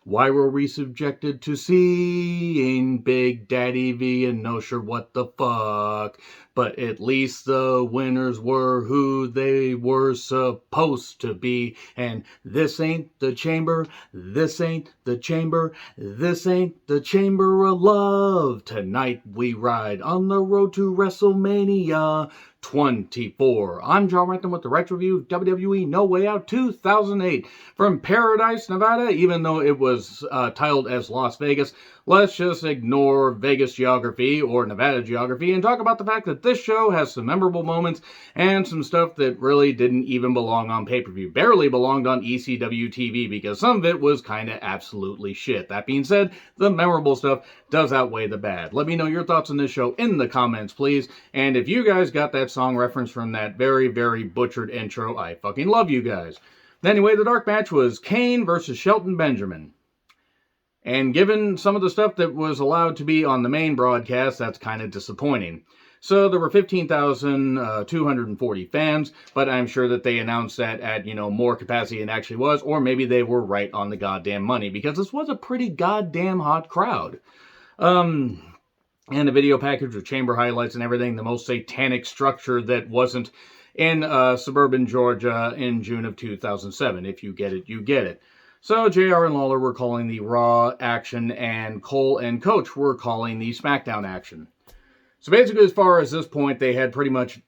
Why were we subjected to seeing Big Daddy V and no sure what the fuck? But at least the winners were who they were supposed to be. And this ain't the chamber, this ain't the chamber, this ain't the chamber of love. Tonight we ride on the road to WrestleMania 24. I'm John Renton with the Retro Review of WWE No Way Out 2008 from Paradise, Nevada. Even though it was titled as Las Vegas, let's just ignore Vegas geography or Nevada geography and talk about the fact that this show has some memorable moments and some stuff that really didn't even belong on pay-per-view. Barely belonged on ECW TV because some of it was kind of absolutely shit. That being said, the memorable stuff does outweigh the bad. Let me know your thoughts on this show in the comments, please. And if you guys got that song reference from that very, very butchered intro, I fucking love you guys. Anyway, the dark match was Kane versus Shelton Benjamin. And given some of the stuff that was allowed to be on the main broadcast, that's kind of disappointing. So there were 15,240 fans, but I'm sure that they announced that at, more capacity than it actually was, or maybe they were right on the goddamn money, because this was a pretty goddamn hot crowd. And the video package with chamber highlights and everything, the most satanic structure that wasn't in suburban Georgia in June of 2007. If you get it, you get it. So JR and Lawler were calling the Raw action, and Cole and Coach were calling the Smackdown action. So basically, as far as this point, they had pretty much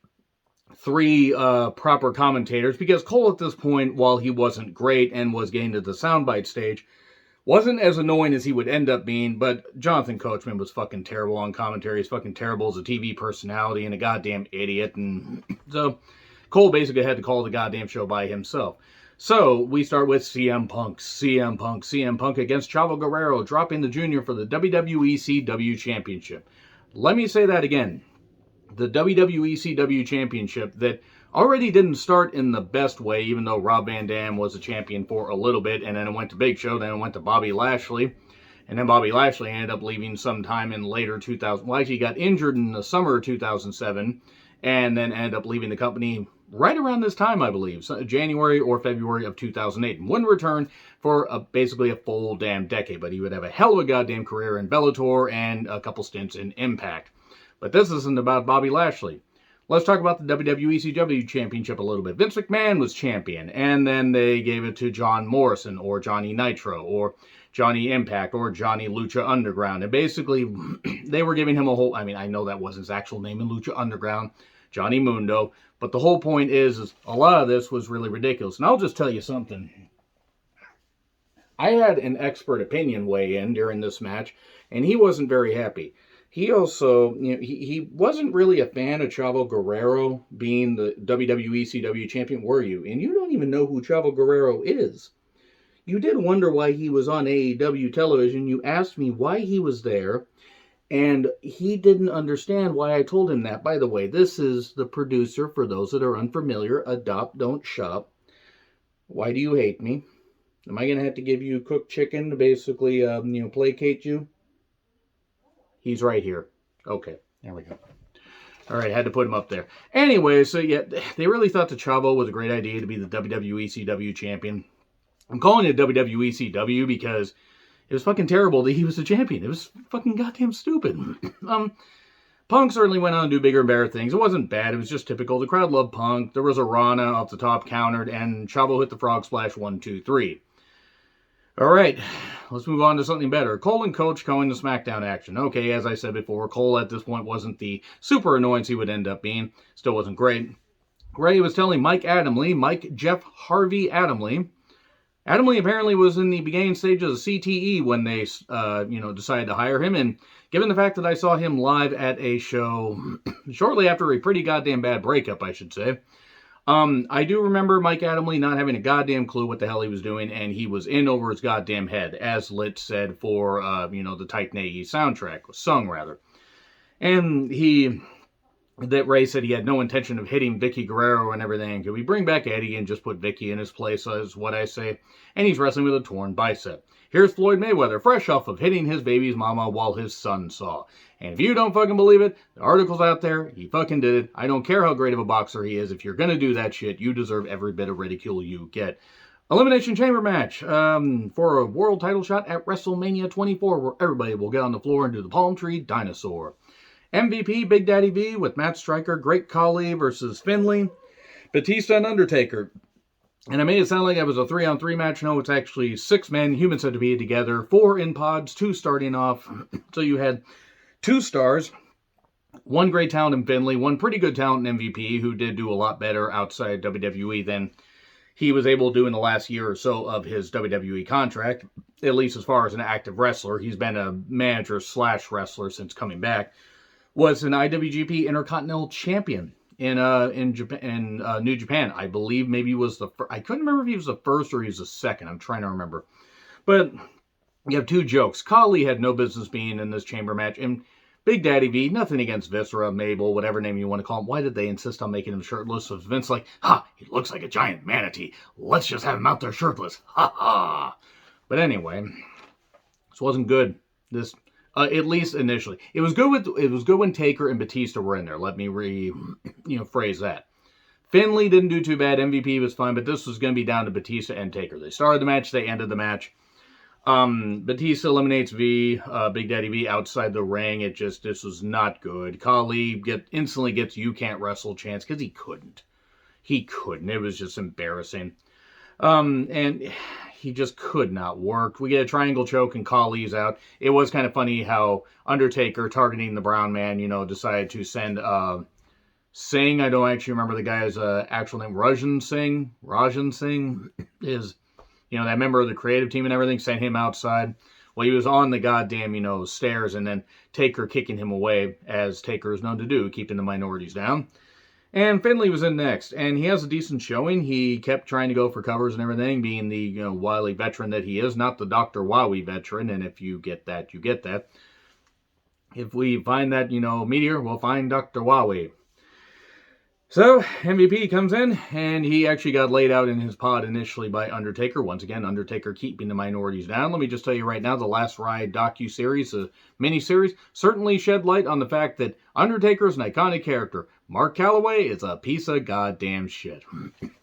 three proper commentators, because Cole at this point, while he wasn't great and was getting to the soundbite stage, wasn't as annoying as he would end up being, but Jonathan Coachman was fucking terrible on commentary. He's fucking terrible as a TV personality and a goddamn idiot. And so Cole basically had to call the goddamn show by himself. So we start with CM Punk against Chavo Guerrero, dropping the junior for the WWE CW Championship. Let me say that again. The WWE CW Championship that already didn't start in the best way, even though Rob Van Dam was a champion for a little bit, and then it went to Big Show, then it went to Bobby Lashley, and then Bobby Lashley ended up leaving sometime in later 2000. Well, actually, he got injured in the summer of 2007, and then ended up leaving the company right around this time, I believe, so January or February of 2008, and wouldn't return for basically a full damn decade, but he would have a hell of a goddamn career in Bellator and a couple stints in Impact. But this isn't about Bobby Lashley. Let's talk about the WWE CW Championship a little bit. Vince McMahon was champion, and then they gave it to John Morrison, or Johnny Nitro, or Johnny Impact, or Johnny Lucha Underground. And basically, they were giving him a whole, I know that wasn't his actual name in Lucha Underground, Johnny Mundo, but the whole point is a lot of this was really ridiculous. And I'll just tell you something. I had an expert opinion weigh in during this match, and he wasn't very happy. He also, he wasn't really a fan of Chavo Guerrero being the WWE CW champion, were you? And you don't even know who Chavo Guerrero is. You did wonder why he was on AEW television. You asked me why he was there, and he didn't understand why I told him that. By the way, this is the producer, for those that are unfamiliar. Adopt, don't shop. Why do you hate me? Am I going to have to give you cooked chicken to basically, placate you? He's right here. Okay, there we go. All right, had to put him up there. Anyway, so yeah, they really thought that Chavo was a great idea to be the WWE CW champion. I'm calling it WWE CW because it was fucking terrible that he was the champion. It was fucking goddamn stupid. Punk certainly went on to do bigger and better things. It wasn't bad. It was just typical. The crowd loved Punk. There was a Rana off the top countered, and Chavo hit the frog splash 1, 2, 3. All right, let's move on to something better. Cole and Coach calling the Smackdown action. Okay, as I said before, Cole at this point wasn't the super annoyance he would end up being. Still wasn't great. Ray was telling Mike Jeff Harvey Adamle. Adamle apparently was in the beginning stages of CTE when they, decided to hire him. And given the fact that I saw him live at a show shortly after a pretty goddamn bad breakup, I should say, I do remember Mike Adamle not having a goddamn clue what the hell he was doing, and he was in over his goddamn head, as Lit said for, the Titan AE soundtrack, sung rather. And Ray said he had no intention of hitting Vicky Guerrero and everything. Could we bring back Eddie and just put Vicky in his place, is what I say. And he's wrestling with a torn bicep. Here's Floyd Mayweather, fresh off of hitting his baby's mama while his son saw. And if you don't fucking believe it, the article's out there. He fucking did it. I don't care how great of a boxer he is. If you're going to do that shit, you deserve every bit of ridicule you get. Elimination Chamber match for a world title shot at WrestleMania 24, where everybody will get on the floor and do the Palm Tree Dinosaur. MVP Big Daddy V with Matt Striker, Great Khali versus Finlay, Batista and Undertaker. And I made it sound like it was a 3-on-3 match. No, it's actually 6 men, human centipede together, 4 in pods, 2 starting off. So you had 2 stars, 1 great talent in Finlay, 1 pretty good talent in MVP, who did do a lot better outside WWE than he was able to do in the last year or so of his WWE contract, at least as far as an active wrestler. He's been a manager / wrestler since coming back. Was an IWGP Intercontinental Champion in New Japan. I believe maybe he was the first. I couldn't remember if he was the first or he was the second. I'm trying to remember. But you have 2 jokes. Khali had no business being in this chamber match, and Big Daddy V, nothing against Viscera, Mabel, whatever name you want to call him. Why did they insist on making him shirtless? Was Vince like, he looks like a giant manatee. Let's just have him out there shirtless. Ha ha. But anyway, this wasn't good. This, at least initially, it was good when Taker and Batista were in there. Let me phrase that. Finlay didn't do too bad. MVP was fine, but this was going to be down to Batista and Taker. They started the match. They ended the match. Batista eliminates Big Daddy V outside the ring. This was not good. Khali instantly gets you can't wrestle chance because he couldn't. It was just embarrassing. And he just could not work. We get a triangle choke and Khali's out. It was kind of funny how Undertaker, targeting the brown man, decided to send, Singh. I don't actually remember the guy's actual name. Rajan Singh is, that member of the creative team and everything, sent him outside. Well, he was on the goddamn, stairs, and then Taker kicking him away, as Taker is known to do, keeping the minorities down. And Finlay was in next, and he has a decent showing. He kept trying to go for covers and everything, being the wily veteran that he is, not the Dr. Wowie veteran, and if you get that, you get that. If we find that, meteor, we'll find Dr. Wowie. So, MVP comes in, and he actually got laid out in his pod initially by Undertaker. Once again, Undertaker keeping the minorities down. Let me just tell you right now, the Last Ride docuseries, a miniseries, certainly shed light on the fact that Undertaker is an iconic character. Mark Calloway is a piece of goddamn shit.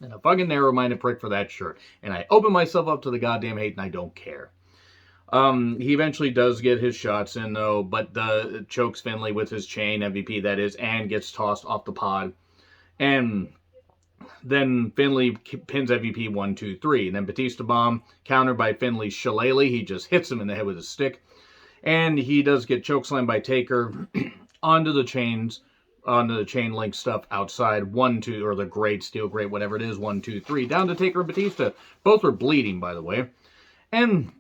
And a fucking narrow-minded prick for that shirt. And I open myself up to the goddamn hate, and I don't care. He eventually does get his shots in, though, but chokes Finlay with his chain, MVP that is, and gets tossed off the pod. And then Finlay pins MVP 1, 2, 3. And then Batista bomb, countered by Finlay's shillelagh. He just hits him in the head with his stick. And he does get chokeslammed by Taker onto the chain link stuff outside. 1, 2, or the grate, steel grate, whatever it is. 1, 2, 3. Down to Taker and Batista. Both were bleeding, by the way. And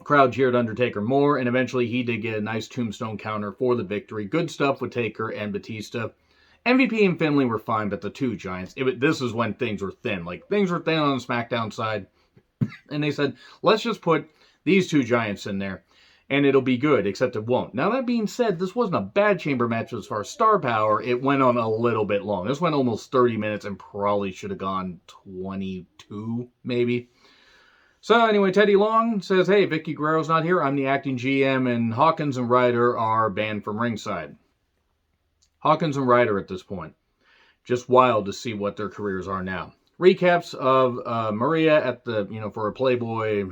crowd cheered Undertaker more. And eventually he did get a nice tombstone counter for the victory. Good stuff with Taker and Batista. MVP and Finlay were fine, but the 2 giants, this is when things were thin. Like, things were thin on the SmackDown side. And they said, let's just put these 2 giants in there, and it'll be good, except it won't. Now, that being said, this wasn't a bad chamber match as far as star power. It went on a little bit long. This went almost 30 minutes and probably should have gone 22, maybe. So, anyway, Teddy Long says, hey, Vicky Guerrero's not here. I'm the acting GM, and Hawkins and Ryder are banned from ringside. Hawkins and Ryder at this point. Just wild to see what their careers are now. Recaps of Maria at the, for a Playboy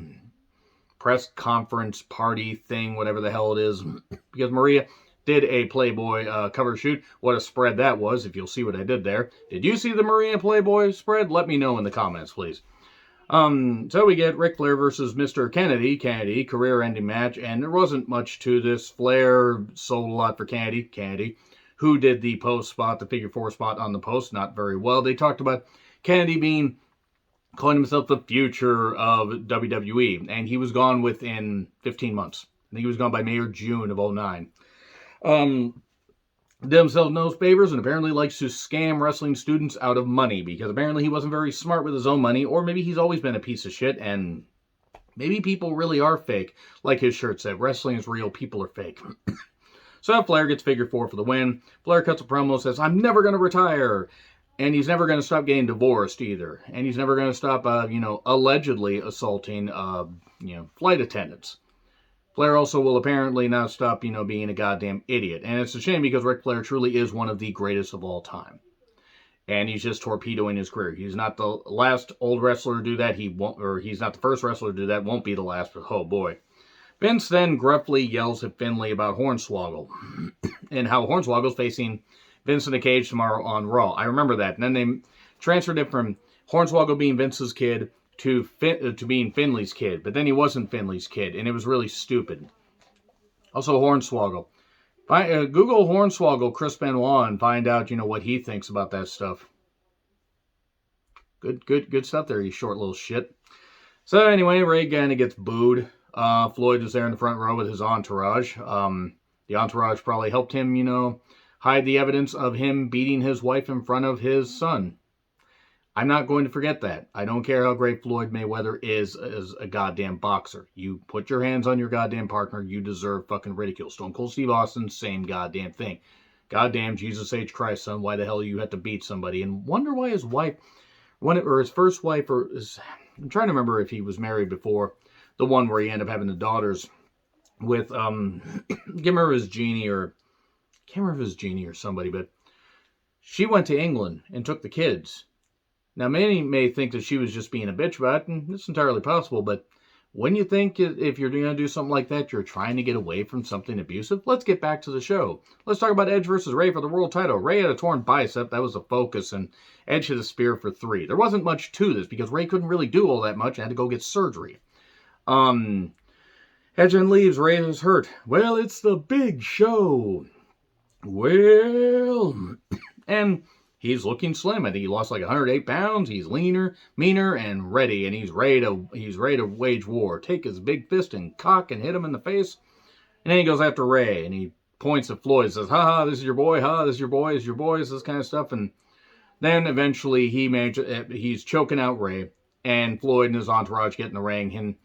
press conference party thing, whatever the hell it is. Because Maria did a Playboy cover shoot. What a spread that was, if you'll see what I did there. Did you see the Maria Playboy spread? Let me know in the comments, please. So we get Ric Flair versus Mr. Kennedy, career-ending match. And there wasn't much to this. Flair sold a lot for Kennedy. Who did the post spot, the figure 4 spot on the post, not very well. They talked about Kennedy calling himself the future of WWE, and he was gone within 15 months. I think he was gone by May or June of 2009. Did himself no favors and apparently likes to scam wrestling students out of money, because apparently he wasn't very smart with his own money, or maybe he's always been a piece of shit, and maybe people really are fake. Like his shirt said, wrestling is real, people are fake. So Flair gets figure 4 for the win. Flair cuts a promo, says, I'm never going to retire. And he's never going to stop getting divorced either. And he's never going to stop, allegedly assaulting, flight attendants. Flair also will apparently not stop, being a goddamn idiot. And it's a shame because Ric Flair truly is one of the greatest of all time. and he's just torpedoing his career. He's not the last old wrestler to do that. He won't, or he's not the first wrestler to do that. Won't be the last, but oh boy. Vince then gruffly yells at Finlay about Hornswoggle and how Hornswoggle's facing Vince in a cage tomorrow on Raw. I remember that. And then they transferred it from Hornswoggle being Vince's kid to being Finlay's kid. But then he wasn't Finlay's kid, and it was really stupid. Also, Hornswoggle. Google Hornswoggle Chris Benoit and find out, what he thinks about that stuff. Good stuff there, you short little shit. So anyway, Ray kind of gets booed. Floyd was there in the front row with his entourage. The entourage probably helped him, hide the evidence of him beating his wife in front of his son. I'm not going to forget that. I don't care how great Floyd Mayweather is as a goddamn boxer. You put your hands on your goddamn partner, you deserve fucking ridicule. Stone Cold Steve Austin, same goddamn thing. Goddamn Jesus H. Christ, son, why the hell you had to beat somebody? And wonder why his wife, his first wife, I'm trying to remember if he was married before, the one where he ended up having the daughters with, can't remember if it was Jeannie or somebody, but she went to England and took the kids. Now, many may think that she was just being a bitch about it, and it's entirely possible, but when you think if you're going to do something like that, you're trying to get away from something abusive, let's get back to the show. Let's talk about Edge versus Ray for the world title. Ray had a torn bicep. That was the focus, and Edge hit a spear for 3. There wasn't much to this because Ray couldn't really do all that much and had to go get surgery. Edge then leaves. Ray is hurt. Well, it's the big show. Well, and he's looking slim. I think he lost like 108 pounds. He's leaner, meaner, and ready. And he's ready to wage war. Take his big fist and cock and hit him in the face. And then he goes after Ray. And he points at Floyd and says, ha, this is your boy. Ha, this is your boy. This is your boys. This kind of stuff. And then eventually he's choking out Ray. And Floyd and his entourage get in the ring. And,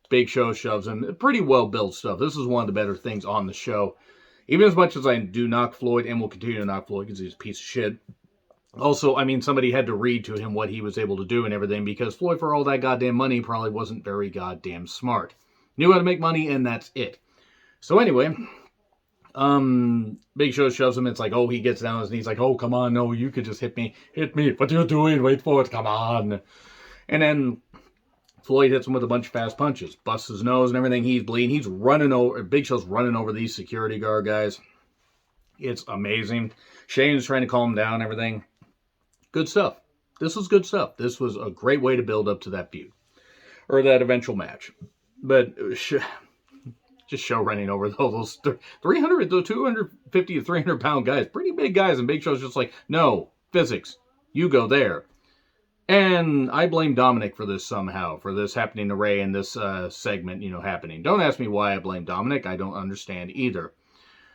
Big Show shoves him. Pretty well-built stuff. This is one of the better things on the show. Even as much as I do knock Floyd, and will continue to knock Floyd because he's a piece of shit. Also, somebody had to read to him what he was able to do and everything, because Floyd, for all that goddamn money, probably wasn't very goddamn smart. Knew how to make money, and that's it. So anyway, Big Show shoves him. It's like, he gets down on his knees, like, come on, no, you could just hit me. Hit me. What are you doing? Wait for it. Come on. And then Floyd hits him with a bunch of fast punches, busts his nose and everything. He's bleeding. He's running over. Big Show's running over these security guard guys. It's amazing. Shane's trying to calm him down and everything. Good stuff. This was good stuff. This was a great way to build up to that feud. Or that eventual match. But just Show running over those 250 to 300 pound guys. Pretty big guys. And Big Show's just like, no, physics. You go there. And I blame Dominic for this somehow, for this happening to Ray and this segment, happening. Don't ask me why I blame Dominic. I don't understand either.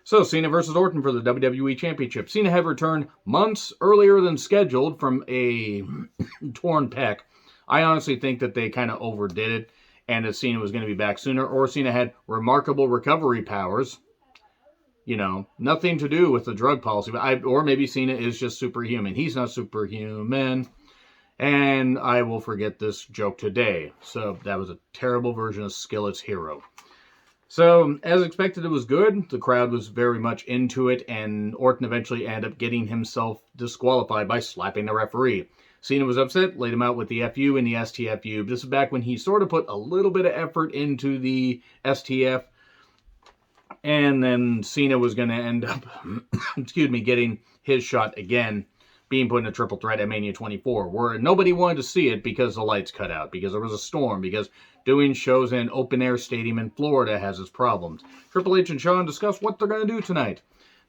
So, Cena versus Orton for the WWE Championship. Cena had returned months earlier than scheduled from a torn pec. I honestly think that they kind of overdid it, and that Cena was going to be back sooner, or Cena had remarkable recovery powers. Nothing to do with the drug policy. Or maybe Cena is just superhuman. He's not superhuman. And I will forget this joke today. So that was a terrible version of Skillet's Hero. So, as expected, it was good. The crowd was very much into it, and Orton eventually ended up getting himself disqualified by slapping the referee. Cena was upset, laid him out with the FU and the STFU. This is back when he sort of put a little bit of effort into the STF, and then Cena was going to end up, getting his shot again, being put in a triple threat at Mania 24, where nobody wanted to see it because the lights cut out, because there was a storm, because doing shows in an open-air stadium in Florida has its problems. Triple H and Shawn discuss what they're going to do tonight.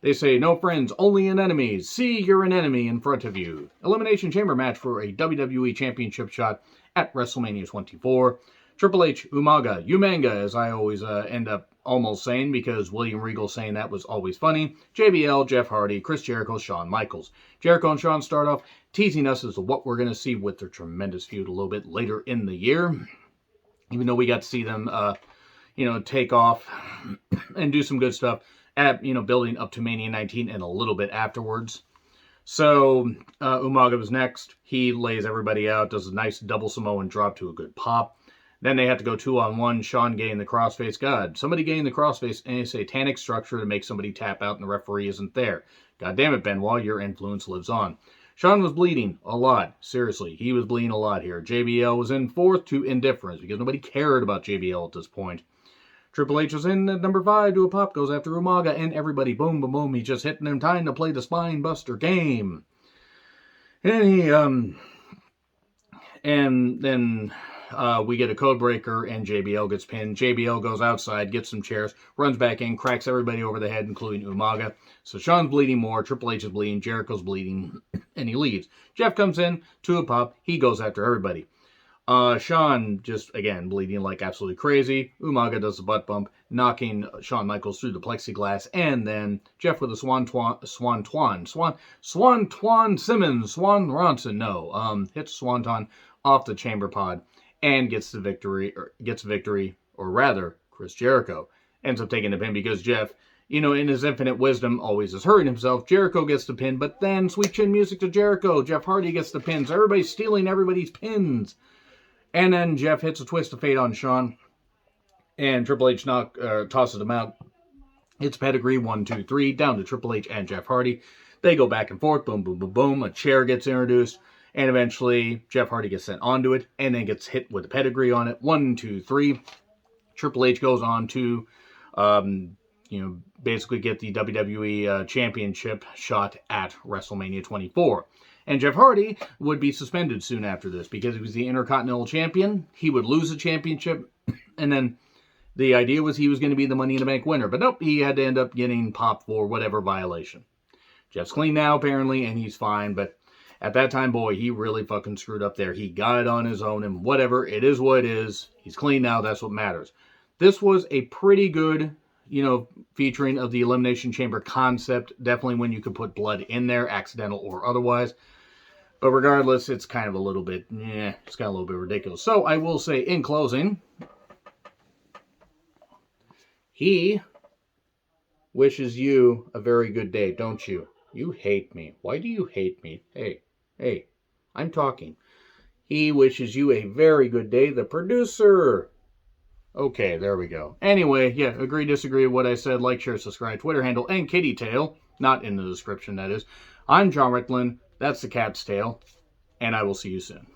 They say, no friends, only an enemy. See, you're an enemy in front of you. Elimination Chamber match for a WWE Championship shot at WrestleMania 24. Triple H, Umaga, Umanga, as I always end up almost saying, because William Regal saying that was always funny. JBL, Jeff Hardy, Chris Jericho, Shawn Michaels. Jericho and Shawn start off teasing us as to what we're going to see with their tremendous feud a little bit later in the year. Even though we got to see them, take off and do some good stuff at, building up to Mania 19 and a little bit afterwards. So, Umaga was next. He lays everybody out, does a nice double Samoan drop to a good pop. Then they have to go 2-on-1. Shawn getting the crossface. God, somebody getting the crossface in a satanic structure to make somebody tap out and the referee isn't there. God damn it, Benoit, your influence lives on. Shawn was bleeding a lot. Seriously, he was bleeding a lot here. JBL was in 4th to indifference because nobody cared about JBL at this point. Triple H was in at number 5 to a pop, goes after Umaga, and everybody, boom, boom, boom, he's just hitting him, time to play the spine buster game. And then we get a code breaker, and JBL gets pinned. JBL goes outside, gets some chairs, runs back in, cracks everybody over the head, including Umaga. So Shawn's bleeding more, Triple H is bleeding, Jericho's bleeding, and he leaves. Jeff comes in to a pop, he goes after everybody. Shawn just, again, bleeding like absolutely crazy. Umaga does the butt bump, knocking Shawn Michaels through the plexiglass, and then Jeff with a Swan Ronson, hits Swanton off the chamber pod, and gets the victory, or rather, Chris Jericho ends up taking the pin because Jeff, in his infinite wisdom, always is hurting himself. Jericho gets the pin, but then sweet chin music to Jericho. Jeff Hardy gets the pins. Everybody's stealing everybody's pins. And then Jeff hits a twist of fate on Shawn, and Triple H tosses him out. Hits pedigree, 1, 2, 3, down to Triple H and Jeff Hardy. They go back and forth, boom, boom, boom, boom. A chair gets introduced, and eventually Jeff Hardy gets sent onto it, and then gets hit with a pedigree on it. 1, 2, 3. Triple H goes on to, basically get the WWE Championship shot at WrestleMania 24. And Jeff Hardy would be suspended soon after this because he was the Intercontinental Champion. He would lose the championship, and then the idea was he was going to be the Money in the Bank winner. But nope, he had to end up getting popped for whatever violation. Jeff's clean now, apparently, and he's fine. But at that time, boy, he really fucking screwed up there. He got it on his own, and whatever, it is what it is. He's clean now, that's what matters. This was a pretty good, featuring of the Elimination Chamber concept. Definitely when you could put blood in there, accidental or otherwise. But regardless, it's kind of a little bit, it's kind of a little bit ridiculous. So I will say in closing, he wishes you a very good day, don't you? You hate me. Why do you hate me? Hey, I'm talking. He wishes you a very good day, the producer. Okay, there we go. Anyway, yeah, agree, disagree with what I said. Like, share, subscribe, Twitter handle, and kitty tail. Not in the description, that is. I'm John Rickland. That's the cat's tail. And I will see you soon.